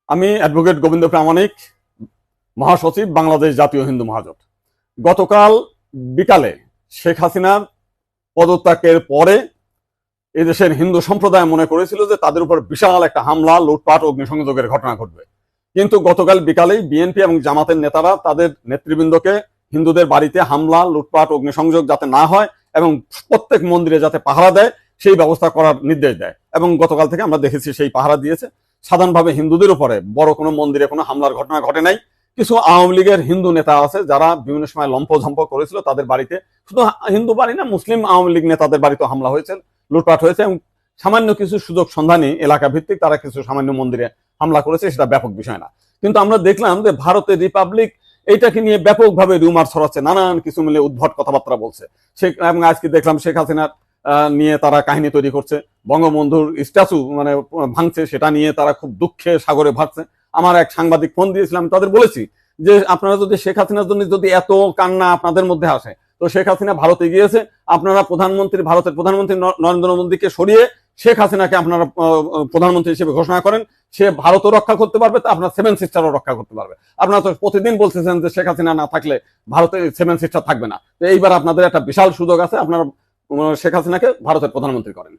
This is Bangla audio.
আমি অ্যাডভোকেট গোবিন্দ প্রামাণিক, মহাসচিব, বাংলাদেশ জাতীয় হিন্দু মহাজোট। গতকাল বিকালে শেখ হাসিনার পদত্যাগের পরে এদেশের হিন্দু সম্প্রদায় মনে করেছিল যে তাদের উপর বিশাল একটা হামলা, লুটপাট, অগ্নিসংযোগের ঘটনা ঘটবে। কিন্তু গতকাল বিকালেই বিএনপি এবং জামাতের নেতারা তাদের নেতৃবৃন্দকে হিন্দুদের বাড়িতে হামলা, লুটপাট, অগ্নিসংযোগ যাতে না হয় এবং প্রত্যেক মন্দিরে যাতে পাহারা দেয় সেই ব্যবস্থা করার নির্দেশ দেয়। এবং গতকাল থেকে আমরা দেখেছি সেই পাহারা দিয়েছে। সাধারণভাবে হিন্দুদের উপরে বড় কোনো মন্দিরে কোনো হামলার ঘটনা ঘটে নাই। কিছু আওয়ামী লীগের হিন্দু নেতা আছে যারা বিভিন্ন সময় লম্পঝম্প করেছিল, তাদের বাড়িতে, শুধু হিন্দু বাড়ি না, মুসলিম আওয়ামী লীগ নেতাদের বাড়িতে হামলা হয়েছে, লুটপাট হয়েছে। এবং সামান্য কিছু সুযোগ সন্ধানী এলাকা ভিত্তিক তারা কিছু সামান্য মন্দিরে হামলা করেছে, সেটা ব্যাপক বিষয় না। কিন্তু আমরা দেখলাম যে ভারতের রিপাবলিক এইটাকে নিয়ে ব্যাপকভাবে রুমার ছড়াচ্ছে, নানান কিছু মিলে উদ্ভট কথাবার্তা বলছে। এবং আজকে দেখলাম শেখ হাসিনার নিয়ে তারা কাহিনী তৈরি করছে, বঙ্গবন্ধুর স্ট্যাচু মানে ভাঙছে, সেটা নিয়ে তারা খুব দুঃখে সাগরে ভাসছে। আমার এক সাংবাদিক ফোন দিয়েছিলাম, তাদের বলেছি যে আপনারা যদি শেখ হাসিনার জন্য যদি এত কান্না আপনাদের মধ্যে আসে, তো শেখ হাসিনা ভারতে গিয়েছে, আপনারা ভারতের প্রধানমন্ত্রী নরেন্দ্র মোদীকে সরিয়ে শেখ হাসিনাকে আপনারা প্রধানমন্ত্রী হিসেবে ঘোষণা করেন। সে ভারতও রক্ষা করতে পারবে, তা আপনার সেভেন সিস্টারও রক্ষা করতে পারবে। আপনারা তো প্রতিদিন বলতেছেন যে শেখ হাসিনা না থাকলে ভারতে সেভেন সিস্টার থাকবে না। তো এইবার আপনাদের একটা বিশাল সুযোগ আছে, আপনারা শেখ হাসিনাকে ভারতের প্রধানমন্ত্রী করেন।